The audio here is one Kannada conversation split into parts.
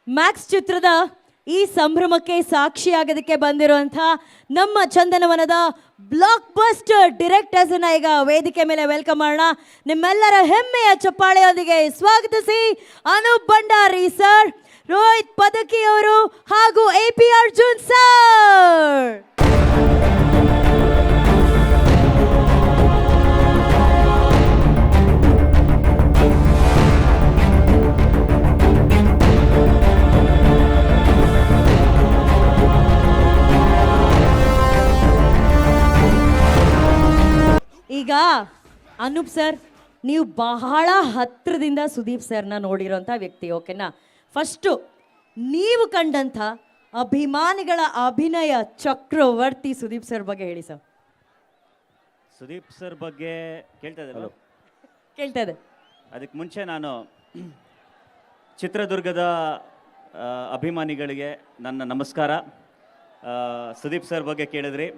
ಮ್ಯಾಕ್ಸ್ ಚಿತ್ರದ ಈ ಸಂಭ್ರಮಕ್ಕೆ ಸಾಕ್ಷಿಯಾಗೋದಕ್ಕೆ ಬಂದಿರುವಂಥ ನಮ್ಮ ಚಂದನವನದ ಬ್ಲಾಕ್ ಬಸ್ಟರ್ ಡೈರೆಕ್ಟರ್ಸ್ನ ಈಗ ವೇದಿಕೆ ಮೇಲೆ ವೆಲ್ಕಮ್ ಮಾಡೋಣ. ನಿಮ್ಮೆಲ್ಲರ ಹೆಮ್ಮೆಯ ಚಪ್ಪಾಳೆಯೊಂದಿಗೆ ಸ್ವಾಗತಿಸಿ ಅನೂಪ್ ಭಂಡಾರಿ ಸರ್, ರೋಹಿತ್ ಪದಕಿ ಅವರು ಹಾಗೂ AP ಅರ್ಜುನ್ ಸರ್. ಈಗ ಅನೂಪ್ ಸರ್, ನೀವು ಬಹಳ ಹತ್ತಿರದಿಂದ ಸುದೀಪ್ ಸರ್ನ ನೋಡಿರೋಂಥ ವ್ಯಕ್ತಿ, ಓಕೆನಾ? ಫಸ್ಟು ನೀವು ಕಂಡಂಥ ಅಭಿಮಾನಿಗಳ ಅಭಿನಯ ಚಕ್ರವರ್ತಿ ಸುದೀಪ್ ಸರ್ ಬಗ್ಗೆ ಹೇಳಿ ಸರ್. ಸುದೀಪ್ ಸರ್ ಬಗ್ಗೆ ಕೇಳ್ತಾ ಕೇಳ್ತಾ ಇದೆ. ಅದಕ್ಕೆ ಮುಂಚೆ ನಾನು ಚಿತ್ರದುರ್ಗದ ಅಭಿಮಾನಿಗಳಿಗೆ ನನ್ನ ನಮಸ್ಕಾರ. ಸುದೀಪ್ ಸರ್ ಬಗ್ಗೆ ಕೇಳಿದ್ರಿ.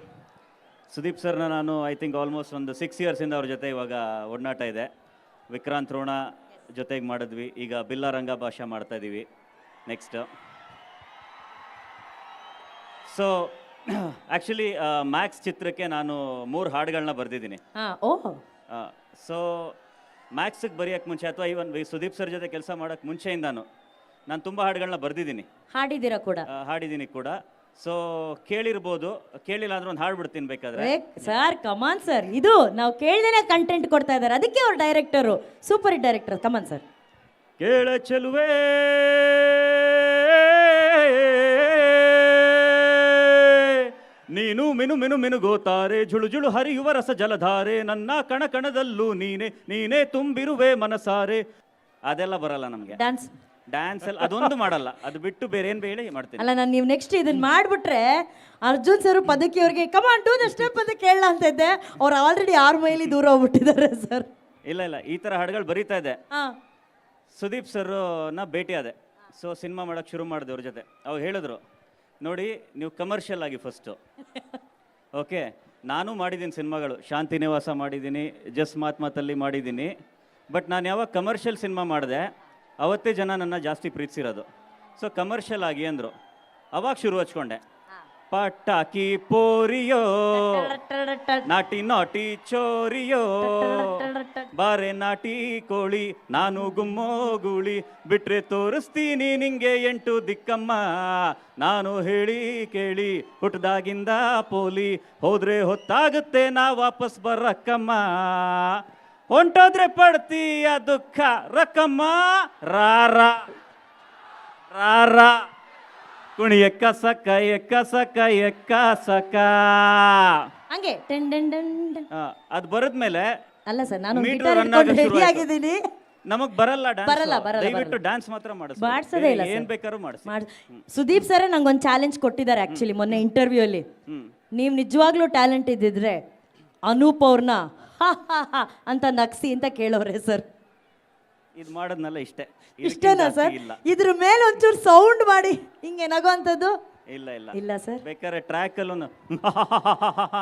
ಸುದೀಪ್ ಸರ್ನ ನಾನು ಐ ಥಿಂಕ್ ಆಲ್ಮೋಸ್ಟ್ ಒಂದು 6 ಇಯರ್ಸಿಂದ ಅವ್ರ ಜೊತೆ ಇವಾಗ ಒಡನಾಟ ಇದೆ. ವಿಕ್ರಾಂತ್ ರೋಣ ಜೊತೆಗೆ ಮಾಡಿದ್ವಿ, ಈಗ ಬಿಲ್ಲ ರಂಗ ಭಾಷಾ ಮಾಡ್ತಾ ಇದ್ದೀವಿ ನೆಕ್ಸ್ಟ್. ಸೊ ಆ್ಯಕ್ಚುಲಿ ಮ್ಯಾಕ್ಸ್ ಚಿತ್ರಕ್ಕೆ ನಾನು 3 ಹಾಡುಗಳನ್ನ ಬರೆದಿದ್ದೀನಿ. ಸೊ ಮ್ಯಾಕ್ಸಿಗೆ ಬರೆಯೋಕ್ಕೆ ಮುಂಚೆ ಅಥವಾ ಇವನ್ ಸುದೀಪ್ ಸರ್ ಜೊತೆ ಕೆಲಸ ಮಾಡೋಕ್ಕೆ ಮುಂಚೆಯಿಂದಾನು ನಾನು ತುಂಬ ಹಾಡುಗಳನ್ನ ಬರೆದಿದ್ದೀನಿ, ಹಾಡಿದ್ದೀನಿ ಕೂಡ. ಸೊ ಕೇಳಿರ್ಬೋದು, ಕೇಳಿಲ್ಲ ಅಂದ್ರೆ ಒಂದು ಹಾಡ್ಬಿಡ್ತೀನಿ ಬೇಕಾದ್ರೆ. ಸರ್ ಕಮಾನ್ ಸರ್, ಇದು ನಾವು ಕೇಳ್ದೇನೆ ಕಂಟೆಂಟ್ ಕೊಡ್ತಾ ಇದ್ದಾರೆ, ಅದಕ್ಕೆ ಅವ್ರ director super hit director. Come on sir. ಕೇಳ ಚೆಲುವೆ ನೀನು ಮಿನು ಮಿನು ಮಿನುಗೋತಾರೆ, ಜುಳು ಜುಳು ಹರಿಯುವ ರಸ ಜಲಧಾರೆ, ನನ್ನ ಕಣ ಕಣದಲ್ಲೂ ನೀನೆ ನೀನೇ ತುಂಬಿರುವೆ ಮನಸಾರೆ. ಅದೆಲ್ಲ ಬರಲ್ಲ ನಮಗೆ. ಡ್ಯಾನ್ಸ್ ಎಲ್ಲ ಅದೊಂದು ಮಾಡಲ್ಲ, ಅದು ಬಿಟ್ಟು ಬೇರೆ ಏನು ಬೇಳೆ ಮಾಡ್ತೀನಿ. ಅಲ್ಲ, ನಾನು ನೀವು ನೆಕ್ಸ್ಟ್ ಇದನ್ನ ಮಾಡ್ಬಿಟ್ರೆ ಅರ್ಜುನ್ ಸರ್ ಪದಕಿ ಅವ್ರಿಗೆ ಕಮಾನ್ ಟು ದ ಸ್ಟೆಪ್ ಅಂತ ಕೇಳಲ್ಲ ಅಂತ ಇದ್ದೆ. ಅವ್ರು ಆಲ್ರೆಡಿ 6 ಮೈಲಿ ದೂರ ಹೋಗ್ಬಿಟ್ಟಿದ್ದಾರೆ ಸರ್. ಇಲ್ಲ ಈ ಥರ ಹಾಡುಗಳು ಬರೀತಾ ಇದೆ. ಸುದೀಪ್ ಸರ್ನ ಭೇಟಿ ಆದೆ. ಸೊ ಸಿನಿಮಾ ಮಾಡೋಕ್ಕೆ ಶುರು ಮಾಡಿದೆ ಅವ್ರ ಜೊತೆ. ಅವ್ರು ಹೇಳಿದ್ರು, ನೋಡಿ ನೀವು ಕಮರ್ಷಿಯಲ್ ಆಗಿ ಫಸ್ಟು. ಓಕೆ, ನಾನು ಮಾಡಿದ್ದೀನಿ ಸಿನಿಮಾಗಳು, ಶಾಂತಿ ನಿವಾಸ ಮಾಡಿದ್ದೀನಿ, ಜಸ್ ಮಾತಲ್ಲಿ ಮಾಡಿದ್ದೀನಿ. ಬಟ್ ನಾನು ಯಾವಾಗ ಕಮರ್ಷಿಯಲ್ ಸಿನಿಮಾ ಮಾಡಿದೆ ಅವತ್ತೇ ಜನ ನನ್ನ ಜಾಸ್ತಿ ಪ್ರೀತಿಸಿರೋದು. ಸೊ ಕಮರ್ಷಿಯಲ್ ಆಗಿ ಅಂದರು, ಅವಾಗ ಶುರು ಹಚ್ಕೊಂಡೆ. ಪಟಾಕಿ ಪೋರಿಯೋ ನಾಟಿ ನಾಟಿ ಚೋರಿಯೋ, ಬಾರೆ ನಾಟಿ ಕೋಳಿ ನಾನು ಗುಮ್ಮೋ ಗೂಳಿ, ಬಿಟ್ರೆ ತೋರಿಸ್ತೀನಿ ನಿಂಗೆ 8 ದಿಕ್ಕಮ್ಮ, ನಾನು ಹೇಳಿ ಕೇಳಿ ಹುಟ್ಟದಾಗಿಂದ ಪೋಲಿ, ಹೋದ್ರೆ ಹೊತ್ತಾಗುತ್ತೆ ನಾ ವಾಪಸ್ ಬರಕ್ಕಮ್ಮ, ಹೊಂಟೋದ್ರೆ ಪಡ್ತೀಯ ದುಃಖ ರಕಮ್ಮ, ರಾರ ರಾರ ಕುಣಿ ಎಕ್ಕ ಸಕ ಎಕ್ಕ ಸಕ ಎಕ್ಕ ಸಕ ಹಂಗೆ. ಅದು ಬರದ್ಮೇಲೆ ಅಲ್ಲ ಸರ್, ನಾನು ಆಗಿದ್ದೀನಿ, ನಮಗ್ ಬರಲ್ಲ ದಯವಿಟ್ಟು ಡ್ಯಾನ್ಸ್ ಮಾತ್ರ ಮಾಡಿಸೋದೇ ಇಲ್ಲ, ಏನ್ ಬೇಕಾದ್ರೂ ಮಾಡಿಸಿ. ಸುದೀಪ್ ಸರ್ ನಂಗೊಂದು ಚಾಲೆಂಜ್ ಕೊಟ್ಟಿದ್ದಾರೆ ಆಕ್ಚುಲಿ ಮೊನ್ನೆ ಇಂಟರ್ವ್ಯೂ ಅಲ್ಲಿ. ನೀವು ನಿಜವಾಗ್ಲೂ ಟ್ಯಾಲೆಂಟ್ ಇದ್ದಿದ್ರೆ ಅನೂಪ್ ಅವ್ರನ್ನ ಅಂತ ನಗ್ಸಿ ಅಂತ ಕೇಳೋರೆ ಸರ್. ಇದು ಮಾಡೋದ್ನಲ್ಲ ಇಷ್ಟೇನಾ ಸರ್? ಇದ್ರ ಮೇಲೆ ಒಂಚೂರು ಸೌಂಡ್ ಮಾಡಿ ಹಿಂಗೆ ನಗೋಂಥದ್ದು ಇಲ್ಲ ಸರ್. ಬೇಕಾದ್ರೆ ಟ್ರ್ಯಾಕ್ ಅಲ್ಲೂ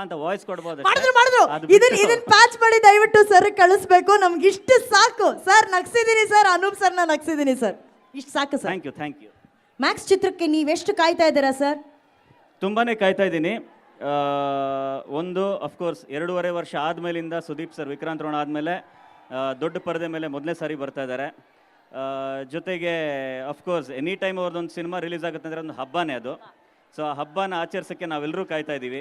ಅಂತ ವಾಯ್ಸ್ ಕೊಡ್ಬೋದು. ಮಾಡಿದ್ರು ಇದನ್ನ ಪ್ಯಾಚ್ ಮಾಡಿ ದಯವಿಟ್ಟು ಸರ್ ಕಳಿಸ್ಬೇಕು. ನಮ್ಗೆ ಇಷ್ಟು ಸಾಕು ಸರ್. ನಗ್ಸಿದ್ದೀನಿ ಸರ್, ಅನೂಪ್ ಸರ್ನ ನಗ್ಸಿದ್ದೀನಿ ಸರ್, ಇಷ್ಟು ಸಾಕು ಸರ್. Thank you. ಮ್ಯಾಕ್ಸ್ ಚಿತ್ರಕ್ಕೆ ನೀವೆಷ್ಟು ಕಾಯ್ತಾ ಇದ್ದೀರಾ ಸರ್? ತುಂಬಾನೇ ಕಾಯ್ತಾ ಇದ್ದೀನಿ. ಒಂದು ಅಫ್ಕೋರ್ಸ್ 2.5 ವರ್ಷ ಆದಮೇಲಿಂದ ಸುದೀಪ್ ಸರ್ ವಿಕ್ರಾಂತ್ ರೋಣ ಆದಮೇಲೆ ದೊಡ್ಡ ಪರದೆ ಮೇಲೆ ಮೊದಲನೇ ಸಾರಿ ಬರ್ತಾ ಇದ್ದಾರೆ. ಜೊತೆಗೆ ಅಫ್ಕೋರ್ಸ್ ಎನಿ ಟೈಮ್ ಅವ್ರದ್ದೊಂದು ಸಿನಿಮಾ ರಿಲೀಸ್ ಆಗುತ್ತೆ ಅಂದರೆ ಒಂದು ಹಬ್ಬನೇ ಅದು. ಸೊ ಆ ಹಬ್ಬನ ಆಚರಿಸೋಕ್ಕೆ ನಾವೆಲ್ಲರೂ ಕಾಯ್ತಾ ಇದ್ದೀವಿ.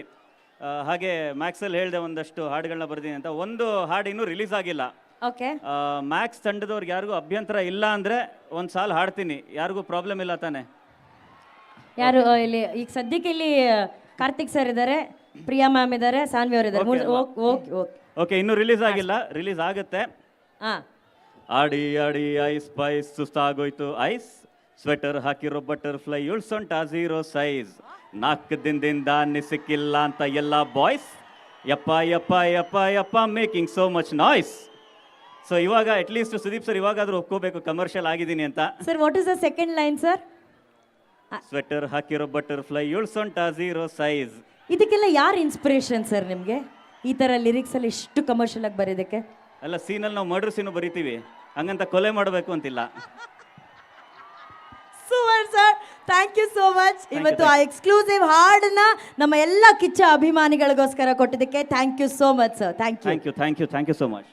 ಹಾಗೆ ಮ್ಯಾಕ್ಸಲ್ಲಿ ಹೇಳಿದೆ ಒಂದಷ್ಟು ಹಾಡುಗಳನ್ನ ಬರ್ತೀನಿ ಅಂತ. ಒಂದು ಹಾಡು ಇನ್ನೂ ರಿಲೀಸ್ ಆಗಿಲ್ಲ. ಮ್ಯಾಕ್ಸ್ ತಂಡದವ್ರಿಗೆ ಯಾರಿಗೂ ಅಭ್ಯಂತರ ಇಲ್ಲ ಅಂದರೆ ಒಂದು ಸಾಲ ಹಾಡ್ತೀನಿ, ಯಾರಿಗೂ ಪ್ರಾಬ್ಲಮ್ ಇಲ್ಲ ತಾನೆ? ಯಾರು ಇಲ್ಲಿ ಈಗ ಸದ್ಯಕ್ಕೆ ಇಲ್ಲಿ ಕಾರ್ತಿಕ್ ಸರ್ ಇದ್ದಾರೆ, ಪ್ರಿಯಾ ಮ್ಯಾಮ್ ಇದ್ದಾರೆ, ಸಾನ್ವಿ ಅವರು ಇದ್ದಾರೆ. ಓಕೆ, ಇನ್ನೂ ರಿಲೀಸ್ ಆಗಿಲ್ಲ, ರಿಲೀಸ್ ಆಗುತ್ತೆ. ಆಡಿ ಆಡಿ ಐಸ್ ಪೈಸ್ ಸುಸ್ತಾಗೋಯ್ತು ಐಸ್, ಸ್ವೆಟರ್ ಹಾಕಿರೋ ಬಟರ್ ಫ್ಲೈ ಉಳ್ಸೊಂಟ 0 ಸೈಜ್, 4 ದಿನದಿಂದ ಸಿಕ್ಕಿಲ್ಲ ಅಂತ ಎಲ್ಲ ಬಾಯ್ಸ್, ಯಪ್ಪ ಯಪ್ಪ ಯಪ್ಪ ಯಪ್ಪ making so much noise. So ಇವಾಗ ಅಟ್ಲೀಸ್ಟ್ ಸುದೀಪ್ ಸರ್ ಇವಾಗಾದ್ರೂ ಒಪ್ಕೋಬೇಕು ಕಮರ್ಷಿಯಲ್ ಆಗಿದ್ದೀನಿ ಅಂತ. Sir, what is the second line sir? Sweater ಹಾಕಿರೋ ಬಟರ್ ಫ್ಲೈ ಉಳ್ಸೊಂಟ 0 ಸೈಜ್. ಇದಕ್ಕೆಲ್ಲ ಯಾರು ಇನ್ಸ್ಪಿರೇಷನ್ ಸರ್ ನಿಮಗೆ ಈ ಥರ ಲಿರಿಕ್ಸ್ ಅಲ್ಲಿ ಇಷ್ಟು ಕಮರ್ಷಿಯಲ್ ಆಗಿ ಬರೀದಕ್ಕೆ? ಅಲ್ಲ, ಸೀನಲ್ಲಿ ನಾವು ಮರ್ಡರ್ ಸೀನು ಬರಿತೀವಿ, ಹಂಗಂತ ಕೊಲೆ ಮಾಡಬೇಕು ಅಂತಿಲ್ಲ. Super sir, thank you so much. ಇವತ್ತು ಆ ಎಕ್ಸ್ಕ್ಲೂಸಿವ್ ಹಾಡನ್ನ ನಮ್ಮ ಎಲ್ಲ ಕಿಚ್ಚ ಅಭಿಮಾನಿಗಳಿಗೋಸ್ಕರ ಕೊಟ್ಟಿದ್ದಕ್ಕೆ thank you so much sir. Thank you. Thank you so much.